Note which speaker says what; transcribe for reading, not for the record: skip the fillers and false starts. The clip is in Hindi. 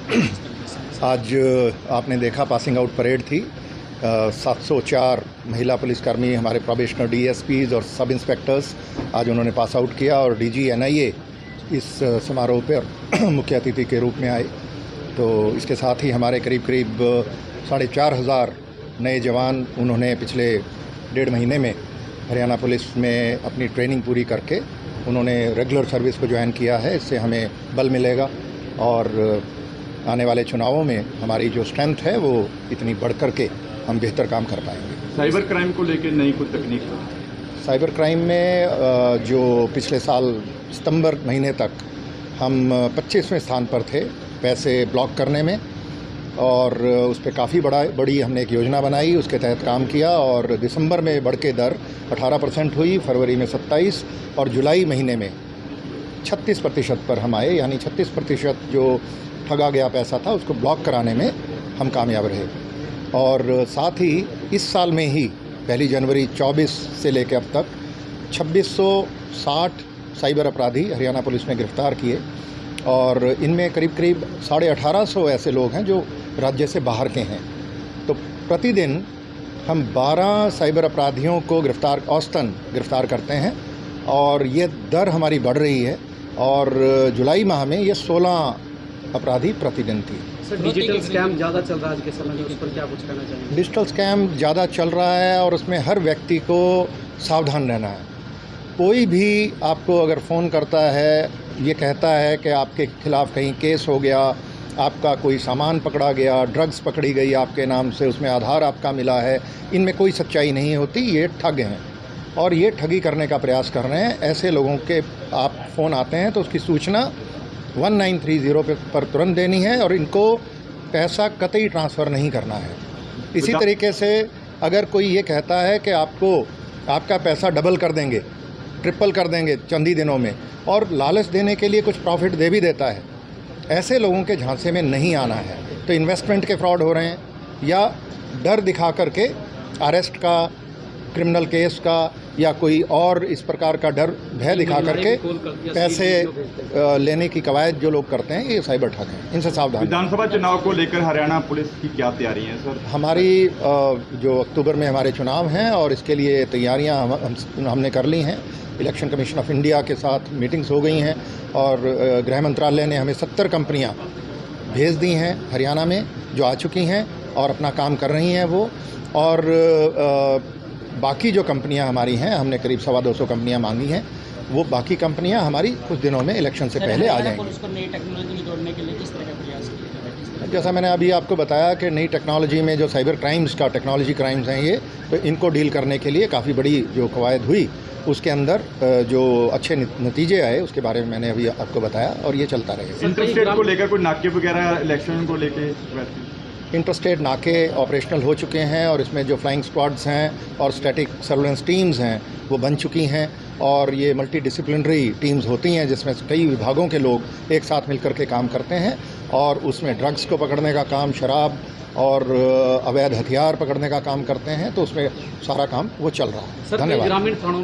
Speaker 1: आज आपने देखा पासिंग आउट परेड थी। 704 महिला पुलिसकर्मी, हमारे प्रोबेशनर डीएसपीज और सब इंस्पेक्टर्स आज उन्होंने पास आउट किया और डीजी एनआईए इस समारोह पर मुख्य अतिथि के रूप में आए। तो इसके साथ ही हमारे करीब 4,500 नए जवान उन्होंने पिछले 1.5 महीने में हरियाणा पुलिस में अपनी ट्रेनिंग पूरी करके उन्होंने रेगुलर सर्विस को ज्वाइन किया है। इससे हमें बल मिलेगा और आने वाले चुनावों में हमारी जो स्ट्रेंथ है वो इतनी बढ़ कर के हम बेहतर काम कर पाएंगे।
Speaker 2: साइबर क्राइम को लेकर नई कुछ तकनीक?
Speaker 1: साइबर क्राइम में जो पिछले साल सितंबर महीने तक हम 25वें स्थान पर थे पैसे ब्लॉक करने में, और उस पर काफ़ी बड़ी हमने एक योजना बनाई, उसके तहत काम किया और दिसंबर में बढ़ के दर 18% हुई, फरवरी में 27% और जुलाई महीने में 36% पर हम आए। यानी 36% जो ठगा गया पैसा था उसको ब्लॉक कराने में हम कामयाब रहे। और साथ ही इस साल में ही 1 जनवरी 24 से लेकर अब तक 2660 साइबर अपराधी हरियाणा पुलिस ने गिरफ्तार किए, और इनमें करीब 1850 ऐसे लोग हैं जो राज्य से बाहर के हैं। तो प्रतिदिन हम 12 साइबर अपराधियों को औसतन गिरफ्तार करते हैं, और ये दर हमारी बढ़ रही है। और जुलाई माह में ये 16 अपराधी प्रतिदिन थी।
Speaker 3: सर, डिजिटल स्कैम ज़्यादा चल रहा है आज के समय में, उस पर क्या कुछ कहना चाहेंगे?
Speaker 1: डिजिटल स्कैम ज़्यादा चल रहा है और उसमें हर व्यक्ति को सावधान रहना है। कोई भी आपको अगर फ़ोन करता है, ये कहता है कि आपके खिलाफ़ कहीं केस हो गया, आपका कोई सामान पकड़ा गया, ड्रग्स पकड़ी गई आपके नाम से, उसमें आधार आपका मिला है, इनमें कोई सच्चाई नहीं होती। ये ठग हैं और ये ठगी करने का प्रयास कर रहे हैं। ऐसे लोगों के आप फ़ोन आते हैं तो उसकी सूचना 1930 पर तुरंत देनी है और इनको पैसा कतई ट्रांसफ़र नहीं करना है। इसी तरीके से अगर कोई ये कहता है कि आपका पैसा डबल कर देंगे, ट्रिपल कर देंगे चंद ही दिनों में, और लालच देने के लिए कुछ प्रॉफिट दे भी देता है, ऐसे लोगों के झांसे में नहीं आना है। तो इन्वेस्टमेंट के फ्रॉड हो रहे हैं, या डर दिखा करके अरेस्ट का, क्रिमिनल केस का, या कोई और इस प्रकार का डर भय दिखा करके पैसे लेने की कवायद जो लोग करते हैं, ये साइबर ठग हैं, इनसे सावधान।
Speaker 2: विधानसभा चुनाव को लेकर हरियाणा पुलिस की क्या तैयारी है सर?
Speaker 1: हमारी जो अक्टूबर में हमारे चुनाव हैं और इसके लिए तैयारियां हमने कर ली हैं। इलेक्शन कमीशन ऑफ इंडिया के साथ मीटिंग्स हो गई हैं और गृह मंत्रालय ने हमें 70 कंपनियां भेज दी हैं हरियाणा में, जो आ चुकी हैं और अपना काम कर रही हैं वो। और बाकी जो कंपनियां हमारी हैं, हमने करीब 250 कंपनियां मांगी हैं, वो बाकी कंपनियां हमारी कुछ दिनों में इलेक्शन से पहले आ जाएंगी।
Speaker 3: पुलिस को नई टेक्नोलॉजी में जोड़ने के लिए किस तरह का प्रयास किया?
Speaker 1: जैसा मैंने अभी आपको बताया कि नई टेक्नोलॉजी में जो साइबर क्राइम्स का टेक्नोलॉजी क्राइम्स हैं ये, तो इनको डील करने के लिए काफ़ी बड़ी जो कवायद हुई, उसके अंदर जो अच्छे नतीजे आए उसके बारे में मैंने अभी आपको बताया, और ये चलता रहेगा।
Speaker 2: इंटरस्टेट को लेकर कोई नाके वगैरह इलेक्शन को लेकर?
Speaker 1: इंटरस्टेट नाके ऑपरेशनल हो चुके हैं, और इसमें जो फ्लाइंग स्क्वाड्स हैं और स्टैटिक सर्वेलेंस टीम्स हैं वो बन चुकी हैं, और ये मल्टी डिसिप्लिनरी टीम्स होती हैं जिसमें कई विभागों के लोग एक साथ मिलकर के काम करते हैं, और उसमें ड्रग्स को पकड़ने का काम, शराब और अवैध हथियार पकड़ने का काम करते हैं। तो उसमें सारा काम वो चल रहा है।
Speaker 3: धन्यवाद। ग्रामीण थानों